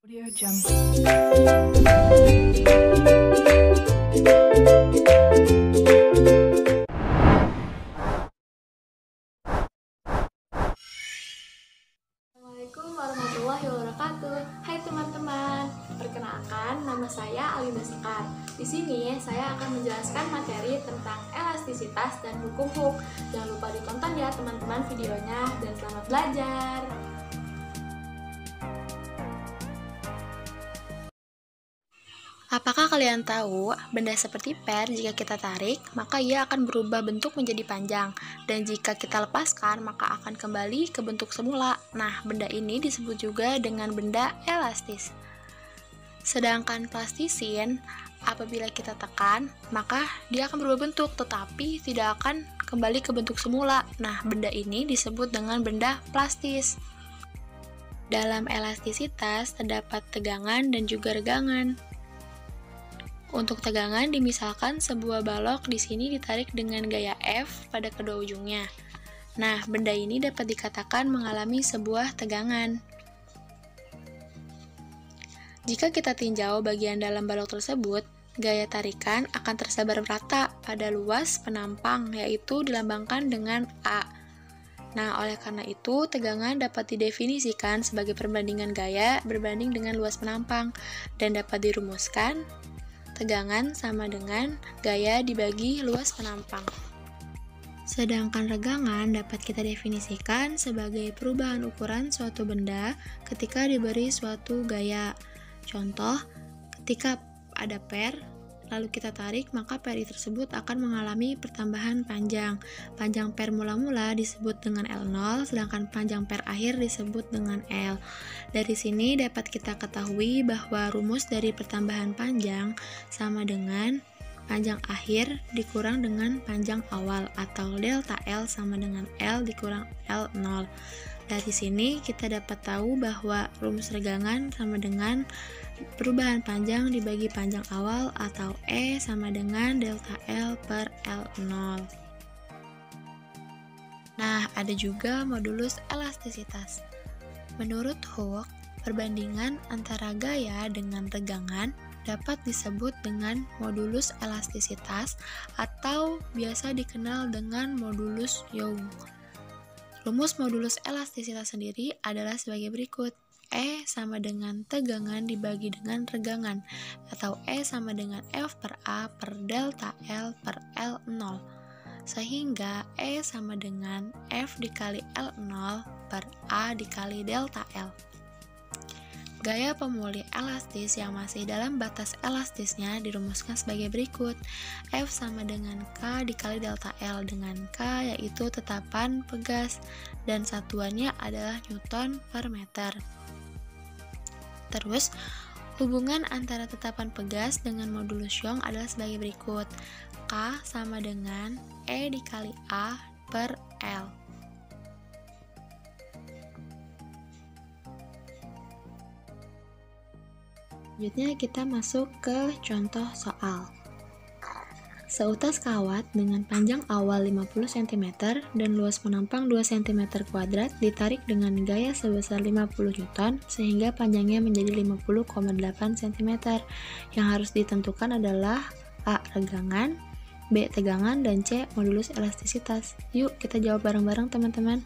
Audio Jungle. Assalamualaikum warahmatullahi wabarakatuh. Hai teman-teman, perkenalkan nama saya Alinda Sekar. Di sini saya akan menjelaskan materi tentang elastisitas dan hukum Hooke. Jangan lupa ditonton ya teman-teman videonya dan selamat belajar. Apakah kalian tahu, benda seperti per jika kita tarik, maka ia akan berubah bentuk menjadi panjang, dan jika kita lepaskan, maka akan kembali ke bentuk semula. Nah, benda ini disebut juga dengan benda elastis. Sedangkan plastisin, apabila kita tekan, maka dia akan berubah bentuk, tetapi tidak akan kembali ke bentuk semula. Nah, benda ini disebut dengan benda plastis. Dalam elastisitas, terdapat tegangan dan juga regangan. Untuk tegangan, dimisalkan sebuah balok di sini ditarik dengan gaya F pada kedua ujungnya. Nah, benda ini dapat dikatakan mengalami sebuah tegangan. Jika kita tinjau bagian dalam balok tersebut, gaya tarikan akan tersebar merata pada luas penampang, yaitu dilambangkan dengan A. Nah, oleh karena itu, tegangan dapat didefinisikan sebagai perbandingan gaya berbanding dengan luas penampang, dan dapat dirumuskan tegangan sama dengan gaya dibagi luas penampang. Sedangkan regangan dapat kita definisikan sebagai perubahan ukuran suatu benda ketika diberi suatu gaya. Contoh, ketika ada per, lalu kita tarik, maka per tersebut akan mengalami pertambahan panjang. Panjang per mula-mula disebut dengan L0, sedangkan panjang per akhir disebut dengan L. Dari sini dapat kita ketahui bahwa rumus dari pertambahan panjang sama dengan panjang akhir dikurang dengan panjang awal, atau delta L sama dengan L dikurang L0. Dari sini kita dapat tahu bahwa rumus regangan sama dengan perubahan panjang dibagi panjang awal, atau E sama dengan delta L per L0. Nah, ada juga modulus elastisitas. Menurut Hooke, perbandingan antara gaya dengan regangan dapat disebut dengan modulus elastisitas atau biasa dikenal dengan modulus Young. Rumus modulus elastisitas sendiri adalah sebagai berikut. E sama dengan tegangan dibagi dengan regangan, atau E sama dengan F per A per delta L per L0, sehingga E sama dengan F dikali L0 per A dikali delta L. Gaya pemulih elastis yang masih dalam batas elastisnya dirumuskan sebagai berikut. F sama dengan K dikali delta L, dengan K yaitu tetapan pegas dan satuannya adalah Newton per meter. Terus, hubungan antara tetapan pegas dengan modulus Young adalah sebagai berikut. K sama dengan E dikali A per L. Selanjutnya kita masuk ke contoh soal. Seutas kawat dengan panjang awal 50 cm dan luas penampang 2 cm kuadrat ditarik dengan gaya sebesar 50 Newton sehingga panjangnya menjadi 50,8 cm. Yang harus ditentukan adalah A. Regangan, B. Tegangan, dan C. Modulus elastisitas. Yuk kita jawab bareng-bareng teman-teman.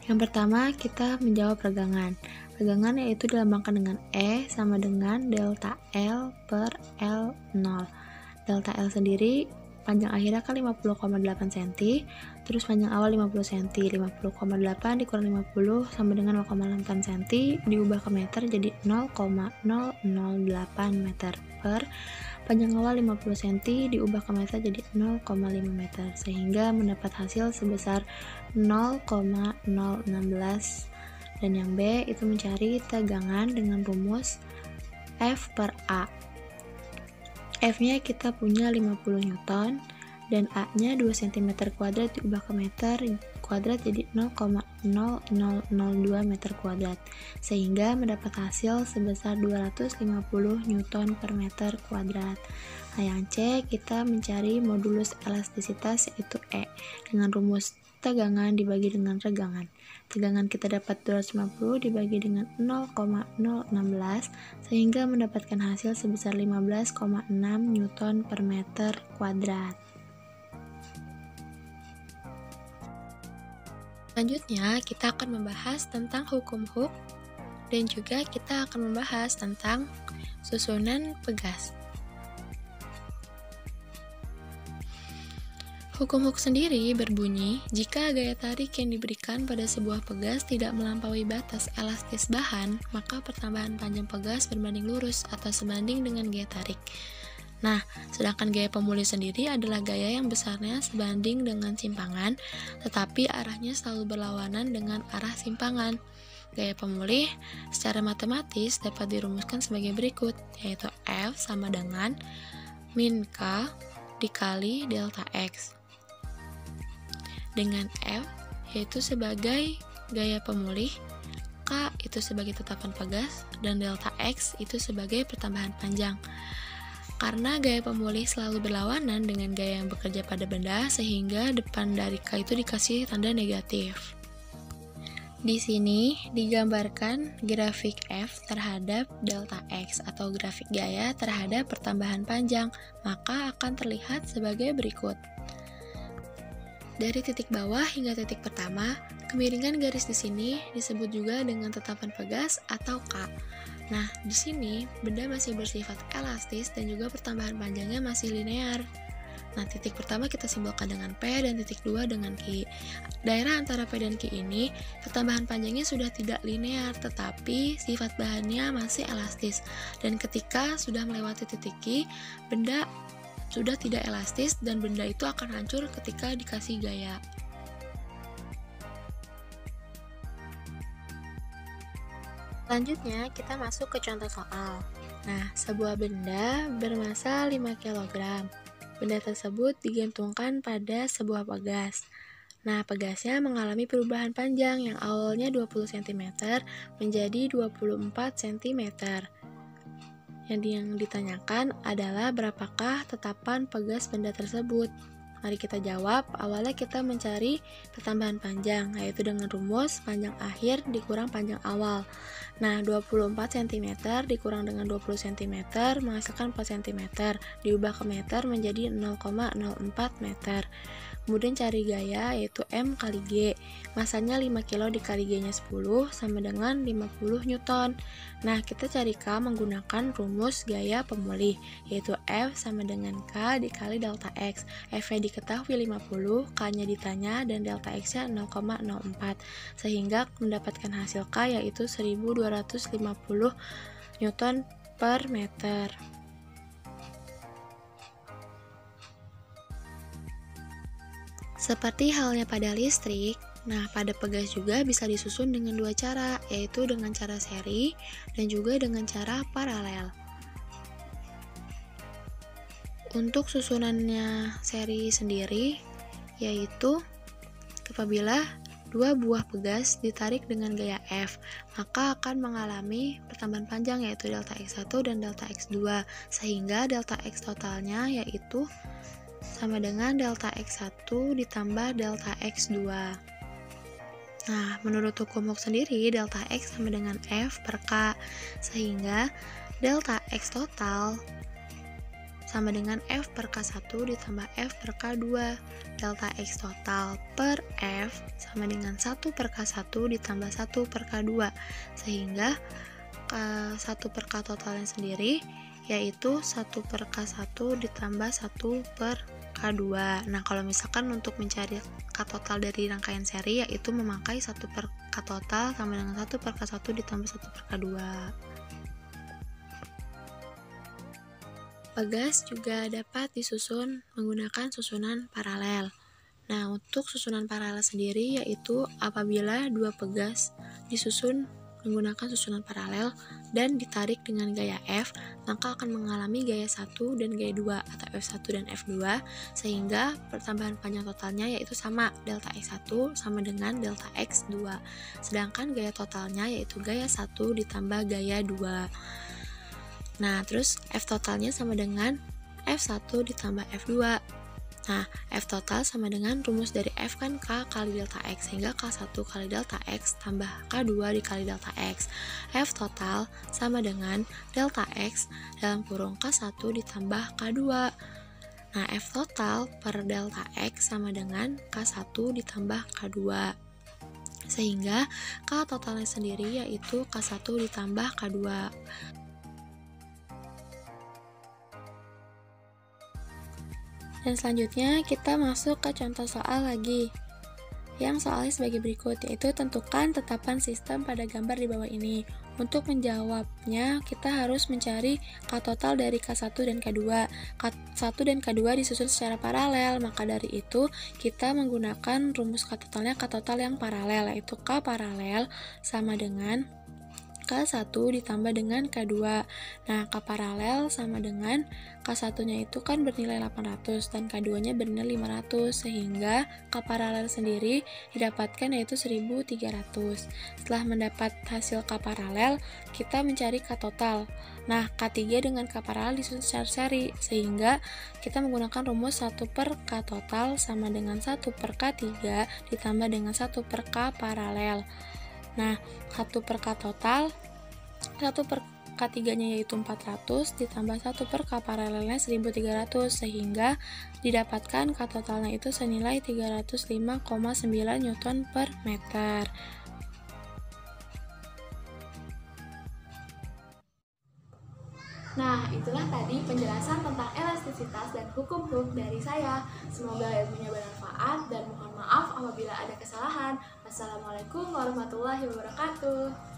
Yang pertama kita menjawab regangan. Regangan yaitu dilambangkan dengan E sama dengan delta L per L0. Delta L sendiri panjang akhirnya kan 50,8 cm, terus panjang awal 50 cm. 50,8 dikurang 50 sama dengan 0,8 cm, diubah ke meter jadi 0,008 meter per panjang awal 50 cm diubah ke meter jadi 0,5 meter, sehingga mendapat hasil sebesar 0,016. Dan yang B itu mencari tegangan dengan rumus F per A. F-nya kita punya 50 Newton dan A-nya 2 cm kuadrat diubah ke meter kuadrat jadi 0,0002 meter kuadrat, sehingga mendapat hasil sebesar 250 Newton per meter kuadrat. Nah, yang C kita mencari modulus elastisitas yaitu E dengan rumus tegangan dibagi dengan regangan. Tegangan kita dapat 250 dibagi dengan 0,016 sehingga mendapatkan hasil sebesar 15,6 Newton per meter kuadrat. Selanjutnya, kita akan membahas tentang hukum Hooke dan juga kita akan membahas tentang susunan pegas. Hukum Hooke sendiri berbunyi, jika gaya tarik yang diberikan pada sebuah pegas tidak melampaui batas elastis bahan, maka pertambahan panjang pegas berbanding lurus atau sebanding dengan gaya tarik. Nah, sedangkan gaya pemulih sendiri adalah gaya yang besarnya sebanding dengan simpangan, tetapi arahnya selalu berlawanan dengan arah simpangan. Gaya pemulih secara matematis dapat dirumuskan sebagai berikut, yaitu F sama dengan min K dikali delta X. Dengan F yaitu sebagai gaya pemulih, K itu sebagai tetapan pegas, dan delta X itu sebagai pertambahan panjang. Karena gaya pemulih selalu berlawanan dengan gaya yang bekerja pada benda, sehingga depan dari K itu dikasih tanda negatif. Di sini digambarkan grafik F terhadap delta X atau grafik gaya terhadap pertambahan panjang, maka akan terlihat sebagai berikut. Dari titik bawah hingga titik pertama, kemiringan garis di sini disebut juga dengan tetapan pegas atau K. Nah, di sini benda masih bersifat elastis dan juga pertambahan panjangnya masih linear. Nah, titik pertama kita simbolkan dengan P dan titik 2 dengan Q. Daerah antara P dan Q ini, pertambahan panjangnya sudah tidak linear, tetapi sifat bahannya masih elastis. Dan ketika sudah melewati titik Q, benda sudah tidak elastis dan benda itu akan hancur ketika dikasih gaya. Selanjutnya, kita masuk ke contoh soal. Nah, sebuah benda bermassa 5 kg. Benda tersebut digantungkan pada sebuah pegas. Nah, pegasnya mengalami perubahan panjang yang awalnya 20 cm menjadi 24 cm. Yang ditanyakan adalah berapakah tetapan pegas benda tersebut. Mari kita jawab. Awalnya kita mencari pertambahan panjang, yaitu dengan rumus panjang akhir dikurang panjang awal. Nah, 24 cm dikurang dengan 20 cm menghasilkan 4 cm, diubah ke meter menjadi 0,04 meter. Kemudian cari gaya, yaitu M kali G. Masanya 5 kg dikali G-nya 10 sama dengan 50 Newton. Nah, kita cari K menggunakan rumus gaya pemulih, yaitu F sama dengan K dikali delta X. F-nya diketahui 50, K-nya ditanya, dan delta X-nya 0,04. Sehingga mendapatkan hasil K yaitu 1250 Newton per meter. Seperti halnya pada listrik, nah pada pegas juga bisa disusun dengan dua cara, yaitu dengan cara seri dan juga dengan cara paralel. Untuk susunannya seri sendiri, yaitu apabila dua buah pegas ditarik dengan gaya F, maka akan mengalami pertambahan panjang yaitu delta X1 dan delta X2, sehingga delta X totalnya yaitu sama dengan delta X1 ditambah delta X2. Nah, menurut hukum Hooke sendiri, delta X sama dengan F per K, sehingga delta X total sama dengan F per K1 ditambah F per K2. Delta X total per F sama dengan 1 per K1 ditambah 1 per K2, sehingga 1 per K totalnya sendiri yaitu 1 per K1 ditambah 1 per K2. Nah, kalau misalkan untuk mencari K total dari rangkaian seri, yaitu memakai 1 per K total sama dengan 1 per K1 ditambah 1 per K2. Pegas juga dapat disusun menggunakan susunan paralel. Nah, untuk susunan paralel sendiri yaitu apabila dua pegas disusun menggunakan susunan paralel dan ditarik dengan gaya F, maka akan mengalami gaya 1 dan gaya 2 atau F1 dan F2, sehingga pertambahan panjang totalnya yaitu sama, delta X1 sama dengan delta X2. Sedangkan gaya totalnya yaitu gaya 1 ditambah gaya 2. Nah, terus F totalnya sama dengan F1 ditambah F2. Nah, F total sama dengan rumus dari F kan K kali delta X, sehingga K1 kali delta X tambah K2 dikali delta X. F total sama dengan delta X dalam kurung K1 ditambah K2. Nah, F total per delta X sama dengan K1 ditambah K2. Sehingga K totalnya sendiri yaitu K1 ditambah K2. Dan selanjutnya kita masuk ke contoh soal lagi. Yang soalnya sebagai berikut, yaitu tentukan tetapan sistem pada gambar di bawah ini. Untuk menjawabnya, kita harus mencari K total dari K1 dan K2. K1 dan K2 disusun secara paralel, maka dari itu kita menggunakan rumus K totalnya K total yang paralel, yaitu K paralel sama dengan K1 ditambah dengan K2. Nah, K paralel sama dengan K1-nya itu kan bernilai 800 dan K2-nya bernilai 500, sehingga K paralel sendiri didapatkan yaitu 1300. Setelah mendapat hasil K paralel, kita mencari K total. Nah, K3 dengan K paralel disusun secara seri, sehingga kita menggunakan rumus 1 per K total sama dengan 1 per K3 ditambah dengan 1 per K paralel. Nah, 1 per K total, 1 per K3-nya yaitu 400, ditambah 1 per K paralelnya 1300, sehingga didapatkan K totalnya itu senilai 305,9 Newton per meter. Nah, itulah tadi penjelasan tentang elastisitas dan hukum Hooke dari saya. Semoga ilmunya bermanfaat dan mohon maaf apabila ada kesalahan. Wassalamualaikum warahmatullahi wabarakatuh.